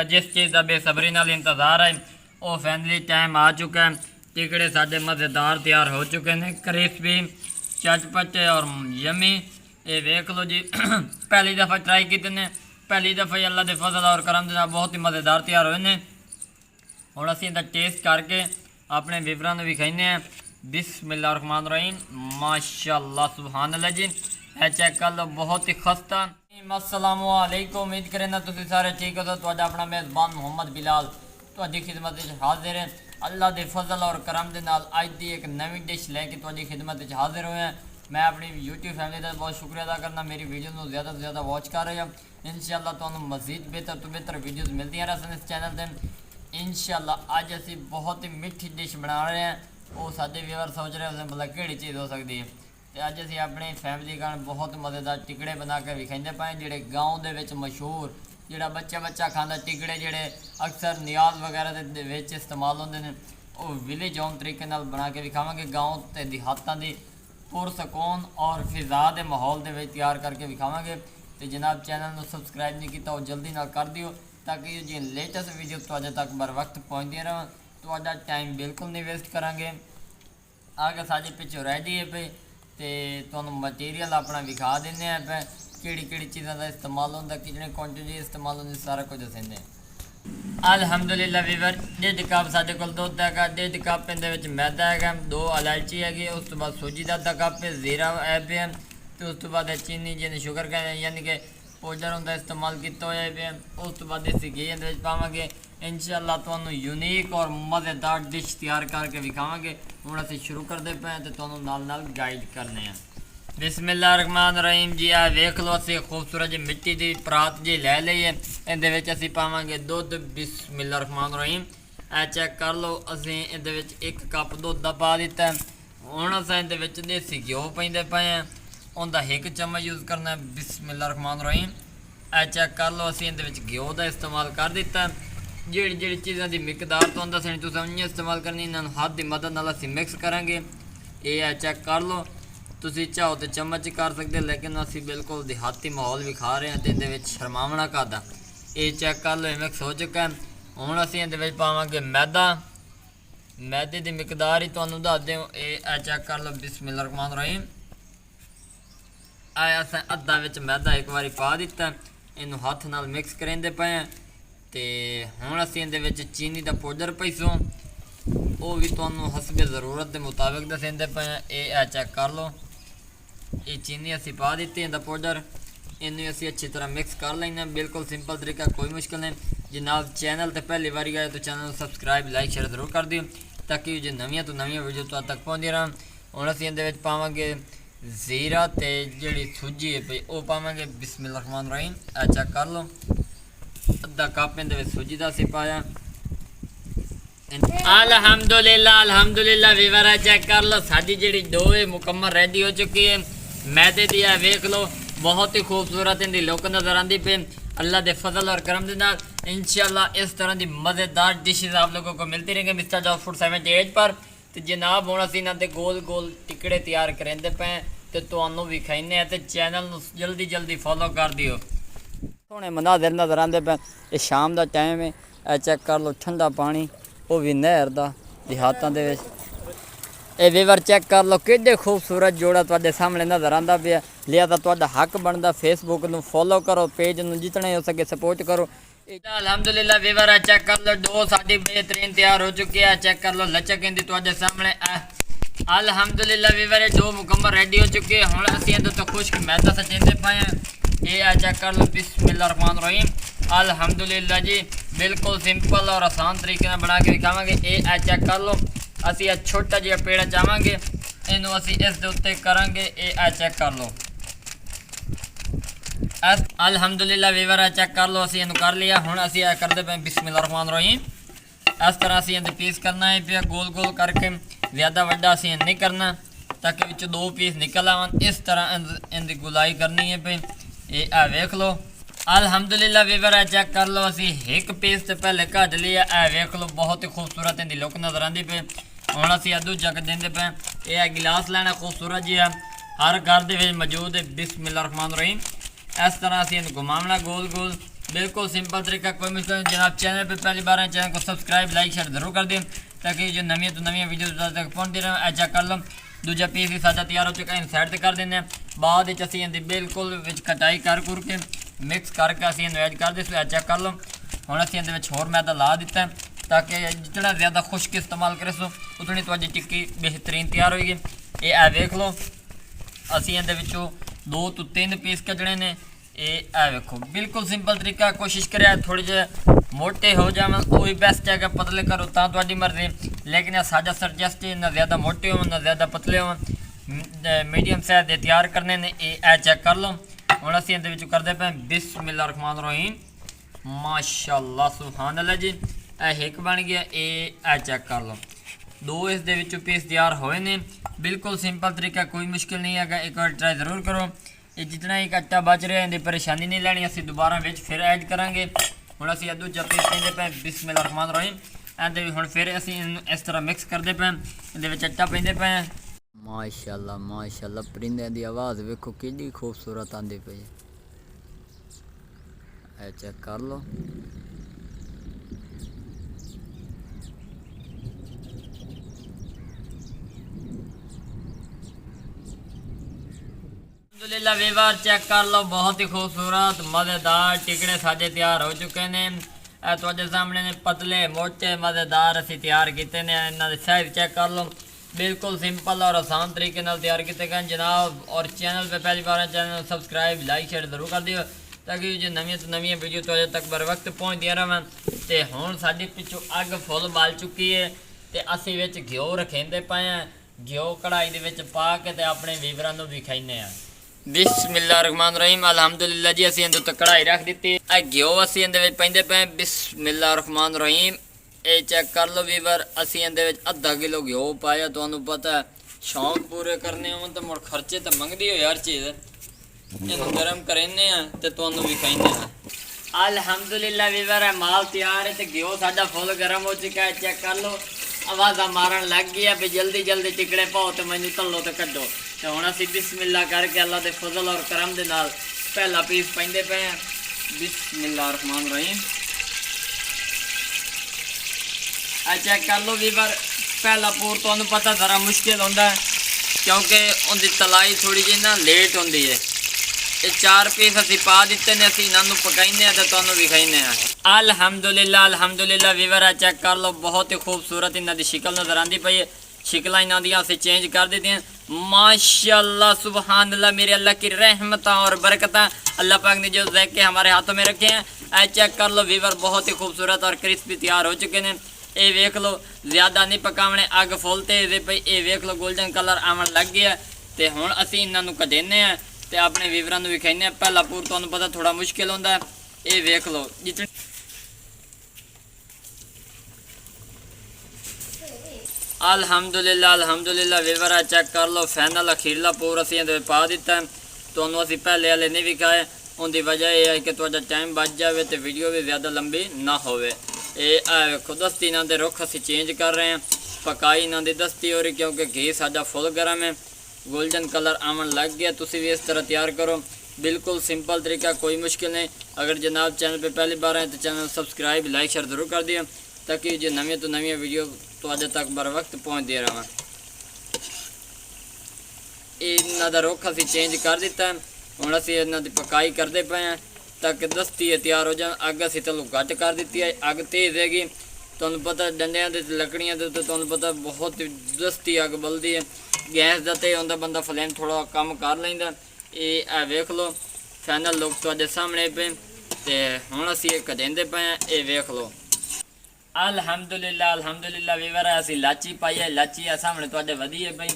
जिस चीज़ का बेसब्री नाल इंतज़ार है वो फैमिली टाइम आ चुका है। टिकड़े साढ़े मज़ेदार तैयार हो चुके हैं, क्रिस्पी चटपटे और यमी। ये वेख लो जी पहली दफ़ा ट्राई किए ने, पहली दफ़ा ही अल्लाह के फजल और करम के बहुत ही मज़ेदार तैयार हुए हैं। हुण असीं इहदा टेस्ट करके अपने व्यूअरां नूं विखाइने हैं। बिस्मिल्लाहिर्रहमानिर्रहीम, माशाअल्लाह सुभान अल्लाह जी। ए चेक कर लो, बहुत ही खस्ता। अस्सलामु अलैकुम, उम्मीद करें ना तुसीं सारे ठीक हो। तो तुहाडा अपना मेज़बान मुहम्मद बिलाल तुहाडी खिदमत विच हाजिर है। अल्लाह के फजल और करम के नाल अज की एक नवी डिश लैके तुहाडी खिदमत विच हाजिर होए हैं। मैं अपनी यूट्यूब फैमिली का बहुत शुक्रिया अदा करना, मेरी वीडियो को ज़्यादा से ज़्यादा वॉच कर रहे हैं। इंशाअल्लाह तुहानूं मज़ीद बेहतर तो बेहतर वीडियोज़ मिलती रहन इस चैनल पर। इंशाअल्लाह अज असी बहुत ही मिठी डिश बना रहे हैं। वो साडे व्यूअर सोच रहे हैं मतलब किहड़ी चीज़ हो सकती है। तो अज असी अपनी फैमिली का बहुत मज़ेदार टिकड़े बना के विखाते पाए, जोड़े गाँव के मशहूर जोड़ा बच्चा बच्चा खाता टिकड़े जोड़े अक्सर नियाज वगैरह के इस्तेमाल होंगे हैं। वो विलेज होम तरीके बना के विखावे। गाँव के देहातों की पुरसकून और फिजा के माहौल के तैयार करके विखावे। तो जनाब चैनल को सबसक्राइब नहीं किया वो जल्दी ना कर दियो, ताकि जो लेटेस्ट वीडियो तुहाडे तक बर वक्त पहुँचती रहन। तुहाडा टाइम बिल्कुल नहीं वेस्ट करांगे। आगे साडे पिछों रेडी है पे तो तुहानूं मटीरियल अपना विखा देने पे किहड़ी चीज़ों का इस्तेमाल होंदा, कितनी क्वांटिटी इस्तेमाल होंदी, सारा कुछ दसेंदे। अल्हम्दुलिल्लाह वीवर, 1.5 कप साडे कोल दुध है, 1.5 कप इहदे विच मैदा है, 2 इलायची है, उस तो बाद सूजी का 1 कप है, जीरा है पे, तो उस तो बाद चीनी जिन्हें शुगर का यानी कि पाउडर होंदा इस्तेमाल किया होया पे। उस तो बाद देसी घी इहदे विच पावांगे। इंशाअल्लाह तुहानूं यूनीक और मज़ेदार डिश तैयार करके विखावांगे। हुण असीं शुरू करते पे तो तुहानूं नाल नाल गाइड करने हैं। बिस्मिल्लाहिर्रहमानिर्रहीम जी, आ वेख लो असीं खूबसूरत जी मिट्टी की परात जी लै लई है। इहदे विच असीं पावांगे दुध। बिस्मिल्लाहिर्रहमानिर्रहीम, ए चेक कर लो, असीं इहदे विच 1 कप दुध दा पा दिता। हुण असीं इहदे विच देसी घ्यो पाइंदे पए हैं, उहदा 1 चम्मच यूज़ करना है। बिस्मिल्लाहिर्रहमानिर्रहीम, ए चेक कर लो, असीं इहदे विच घ्यो दा इस्तेमाल कर दिता। जी चीज़ों की मिकदार तो दसनी तुसीं उन्नी इस्तेमाल करनी, इन्होंने हाथ की मदद नाल असीं मिक्स करांगे। ये चेक कर लो, तुसीं चाहो तो चम्मच कर सकते, लेकिन असीं बिल्कुल देहाती माहौल भी खा रहे हैं तो इहदे विच शर्मावना कादा। ये चेक कर लो, ये मिक्स हो चुका है। हुण असीं इहदे विच पावांगे मैदा। मैदे की मिकदार ही तुहानूं दस दें। ये चेक कर लो, बिस्मिल्लाहिर्रहमानिर्रहीम, असां अद्धा विच मैदा एक बारी पा दिता, इनू हथ नाल मिक्स करेंदे पे हैं। तो हुण असीं इहदे विच चीनी का पाउडर पैसों वो भी तुहानूं हसबे ज़रूरत के मुताबिक दसेंदे पे हैं। ये चेक कर लो, ये चीनी असीं पा दी, इहदा पाउडर इनू असीं अच्छी तरह मिक्स कर लेना। बिल्कुल सिंपल तरीका, कोई मुश्किल नहीं। जनाब चैनल तो पहली बारी आए तो चैनल सबसक्राइब लाइक शेयर जरूर कर दियो, ताकि जो नवीं तो नवीं वीडियो तुहाडे तक पहुँचती रहन। हुण असीं इहदे विच पावांगे जीरा ते जिहड़ी सूजी है पई वो पावांगे। बिस्मिल्लाहिर्रहमानिर्रहीम, ए चेक कर लो, 1/2 कप इहदे विच सूजी दा असीं पाया। अल्हम्दुलिल्लाह अल्हम्दुलिल्लाह वीवर, चेक कर लो, साडी जिहड़ी डो है मुकम्मल रेडी हो चुकी है। मैदे दी है, वेख लो, बहुत ही खूबसूरत इहदी लुक नज़र आती पे। अल्लाह के फजल और करम के नाल इंशाअल्लाह इस तरह की मज़ेदार डिशेज आप लोगों को मिलती रहेंगे मिस्टर जॉब फूड 78 पर। तो जनाब हुण असीं इन्हां दे गोल गोल टिकड़े तैयार करेंदे पे तो तुहानूं भी खाइने हैं। तो चैनल नूं जल्दी जल्दी फॉलो कर दियो। सोहणे मनाज़र नज़र आते पे, ये शाम का टाइम है। ए चेक कर लो, ठंडा पानी वो भी नहर का देहातों के। ये वीवर चेक कर लो, किड्डे खूबसूरत जोड़ा तुहाडे सामने नज़र आता पिया। लिहाजा तुहाडा हक बनता फेसबुक नूं फॉलो करो, पेज नूं जितने हो सके सपोर्ट करो। अल्हम्दुलिल्लाह वीवर, चेक कर लो, डो साडी बेहतरीन तैयार हो चुकी है। चेक कर लो, लचक इंदी तुहाडे सामने। अल्हम्दुलिल्लाह वीवर, डो मुकम्मल रेडी हो चुकी है। हुण असीं इहदे तो खुश्क मैदा सचेंदे पाए हैं। ये चेक कर लो, बिस्मिल्लाहिर्रहमानिर्रहीम, अल्हम्दुलिल्लाह जी, बिल्कुल सिंपल और आसान तरीके बना के दिखावांगे। ये चेक कर लो, असीं छोटा जिहा पेड़ा चाहांगे, इनू असीं इस दे उत्ते करांगे। ये चेक कर लो, अल्हम्दुलिल्लाह वीवर, चेक कर लो, असीं इनू कर लिया। हुण असीं करदे पे बिस्मिल्लाहिर्रहमानिर्रहीम, इस तरह असीं इहदे पीस करना है पे गोल गोल करके, ज़्यादा वड्डा असीं नहीं करना ताकि विच 2 पीस निकल आवन। इस तरह इनकी गुलाई करनी है पे। ये वेख लो, अल्हम्दुलिल्लाह वीवर, चेक कर लो, असीं 1 पीस तो पहले कट लिया। वेख लो, बहुत ही खूबसूरत इनकी लुक नज़र आती पे। हुण असीं दूजा देंदे पे। ये गिलास लेना खूबसूरत जिहा, हर घर दे विच मौजूद है। बिस्मिल्लाहिर्रहमानिर्रहीम, इस तरह असीं इहनूं घुमावना गोल गोल। बिल्कुल सिंपल तरीका, कोई मुश्किल नहीं जनाब। चैनल पे पहली बार है, चैनल को सब्सक्राइब लाइक शेयर जरूर कर दें ताकि जो नवी तो नवी वीडियो तक पहुँचती रहे। चेक कर लो दूजा पीस भी साडा तैयार हो चुका है, साइड से कर देने। बाद असी इनकी बिल्कुल कटाई कर के मिक्स करके असी इन ऐड कर दे। चेक कर लो हुण असी इहदे विच होर मैदा ला दिता है ताकि जितना ज़्यादा खुश्क इस्तेमाल करे सो उतनी तुहाडी टिक्की बेहतरीन तैयार होएगी। ये वेख लो असी इहदे विचों 2 तो 3 पीस कड्ढने ने। ये वेखो बिल्कुल सिंपल तरीका। कोशिश करे थोड़े जे मोटे हो जावन वो भी बेस्ट है, पतले करो तो तुहाडी मर्जी, लेकिन साडा सजेस्ट है ना ज़्यादा मोटे हो ना ज़्यादा पतले हो, मीडियम साइज दे तैयार करने ने। ये चेक कर लो हुण असी इहदे विचों करदे पे बिस्मिल्लाह रहमान रहीम, माशाअल्लाह सुभान अल्लाह जी। एक बन गया। ये चेक कर लो 2 इस दे विचों पीस तैयार होए ने। बिल्कुल सिंपल तरीका, कोई मुश्किल नहीं है, एक बार ट्राई ज़रूर करो। ये जितना ही आटा बच रहा है इनकी परेशानी नहीं लैनी, असी दोबारा विच फिर ऐड करांगे। हुण असी दूजा पीस पेंदे पे बिस्मिल्लाह रहमान रहीम, इहदे हुण फिर असी इस तरह मिक्स करदे पे, इहदे विच आटा पेंदे पे। माशाअल्लाह माशाअल्लाह, परिंदे दी आवाज़ वेखो कितनी खूबसूरत आंदी पई है। चेक कर लो अल्हम्दुलिल्लाह वीवर, चेक कर लो बहुत ही खूबसूरत मज़ेदार टिकड़े साडे तैयार हो चुके हैं। तुहाडे सामने ने पतले मोटे मज़ेदार असी तैयार किए ने। इन्हां दे साइज चेक कर लो, बिल्कुल सिंपल और आसान तरीके नाल तैयार किए गए जनाब। और चैनल पे पहली बार है, चैनल सब्सक्राइब लाइक शेयर जरूर कर दियो ताकि जो नवी तो नवी वीडियो तुहाडे तक बर वक्त पहुँचदियां रहन। तो हुण साडी पिछों अग फुल बाल चुकी है तो असी विच घिओ रखेंदे पए हैं। घिओ कढ़ाई दे विच पा के ते अपने वीवरां नूं विखाइने आ। बिस्मिल्लाह रहमान रहीम, अल्हम्दुलिल्लाह जी। असी इहदे उत्ते कढ़ाई रख दी, घिओ असी इहदे विच पैंदे पे। बिस्मिल्लाह रहमान रहीम, ये चेक कर लो वीवर, असी इहदे विच आधा किलो घिओ पाया। तुहानूं पता है शौक पूरे करने होण तो मुड़ खर्चे तो मंगदी हो हर चीज़। इहनूं गरम करेने आ ते तुहानूं विखाइने आ। अल्हम्दुलिल्लाह वीवर, माल तैयार है तो घिओ साडा फुल गरम हो चुका है। चेक कर लो आवाज़ा मारन लग गई है भी जल्दी जल्दी टिकड़े पाओ तो मैनू तलो तो कड्डो। तो हुण असी बिस्मिल्लाह करके अल्लाह के फजल और करम दे नाल पहला पीस पैंदे पे हैं। बिस्मिल्लाह रहमान रहीम, चेक कर लो वीवर, पहला पूर तुहानूं पता जरा मुश्किल होंदा है क्योंकि उनकी तलाई थोड़ी जी ना लेट होंदी है। ये 4 पीस असी पा दिते ने, असी इन्हों पकाइने तो तुहानूं विखाइने आ। अल्हम्दुलिल्लाह अल्हम्दुलिल्लाह वीवर, चेक कर लो बहुत ही खूबसूरत इन्हां दी शिकल नज़र आती पई है। शिकल इन्हां दियां असी चेंज कर दी हैं। माशाअल्लाह सुबहान अल्लाह, मेरे अल्लाह की रहमत और बरकत अल्लाह पाक ने जो ज़ैके हमारे हाथों में रखे हैं। चेक कर लो वीवर, बहुत ही खूबसूरत और क्रिस्पी तैयार हो चुके हैं। ये वेख लो ज़्यादा नहीं पकावने, अग फुल तेज़ पई। ये वेख लो गोल्डन कलर आवन लग गया। तो हुण असी इन्हां कढेने हैं तो अपने वीवरां नूं विखाइने। पहला पूर तुहानूं पता थोड़ा मुश्किल होंदा है। ये वेख लो जितनी अल्हम्दुलिल्लाह अल्हम्दुलिल्लाह वीवर, चेक कर लो फाइनल अखीरला पूर असी इहदे पा दिता है। तुहानूं असी पहले वाले नहीं विखाए, उनकी वजह यह है कि तुहाडा टाइम बच जाए तो वीडियो भी ज़्यादा लंबी ना होवे। ये वेखो दस्ती इन्हां दे रुख असी चेंज कर रहे हैं, पकाई इन्हां दी दस्ती हो रही क्योंकि घी साडा फुल गर्म है। गोल्डन कलर आवन लग गया। तुसी भी इस तरह तैयार करो, बिल्कुल सिंपल तरीका, कोई मुश्किल नहीं। अगर जनाब चैनल पे पहली बार आए तो चैनल सब्सक्राइब लाइक शेयर जरूर कर दिए ताकि जो नवी तो नवी वीडियो तुहाडे तक बर वक्त पहुँचती रहें। इन्हां दा रुख असी चेंज कर दिता है। हुण असी इन्हां दी पकाई करते पे हैं ताकि दस्ती तैयार हो जाए। अग असी तलो घट कर दी है, अग तेज़ हैगी। तुहानूं पता डंडियां दे लकड़ियां दे तुहानूं पता बहुत दस्ती अग बलदी है। गैस का तो होंदा बंदा फ्लेम थोड़ा कम कर लैंदा। ये वेख लो फाइनल लुक तुहाडे सामने पे। तो हुण असी ये कढेंदे पे हैं। ये वेख लो अल्हम्दुलिल्लाह अल्हम्दुलिल्लाह वीवर, असी इलाची पाई है, इलाची है सामने तुहाडे वधी है पई।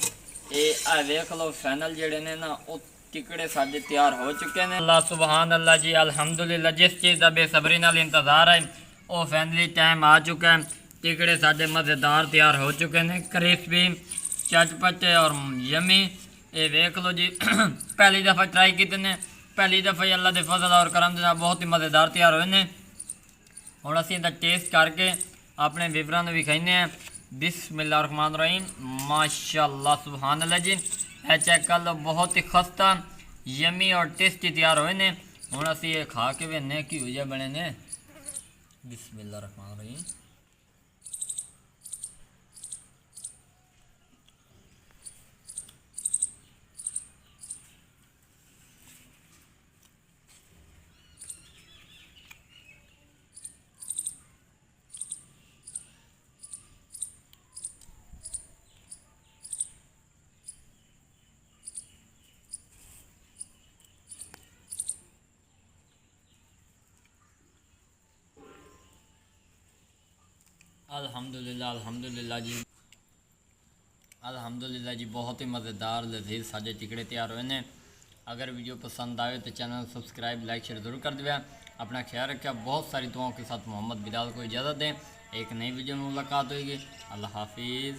ये वेख लो फाइनल जेडे ने ना वो टिकड़े साडे तैयार हो चुके हैं। अल्लाह सुबहान अल्लाह जी अल्हम्दुलिल्लाह, जिस चीज़ का बेसब्री नाल इंतज़ार है वो फाइनली टाइम आ चुका है। टिकड़े साडे मज़ेदार तैयार हो चुके हैं, क्रिस्पी चटपटे और यमी। ये वेख लो जी पहली दफ़ा ट्राई किए ने, पहली दफ़ा ही अल्लाह के फजल और करम के बहुत ही मज़ेदार तैयार होए ने। हुण असीं इहदा टेस्ट करके अपने वीवरां नूं विखाइने हैं। बिस्मिल्लाह रहमान रहीम, माशाअल्लाह सुभान अल्लाह जी। चेक कर लो बहुत ही खस्ता यमी और टेस्टी तैयार होए ने। ਹੁਣ ਅਸੀਂ ਇਹ ਖਾ ਕੇ ਵੇਨੇ ਘਿਓ ਜਿਹਾ ਬਣੇ ਨੇ। ਬਿਸਮਿल्लाह रहमान रहीम। अल्हम्दुलिल्लाह अल्हम्दुलिल्लाह जी, अल्हम्दुलिल्लाह जी, बहुत ही मज़ेदार लजीज साजे टिकड़े तैयार हुए हैं। अगर वीडियो पसंद आए तो चैनल सब्सक्राइब लाइक शेयर ज़रूर कर दिया। अपना ख्याल रखा। बहुत सारी दुआओं के साथ मोहम्मद बिलाल को इजाज़त दें। एक नई वीडियो में मुलाकात होगी। अल्लाह हाफिज़।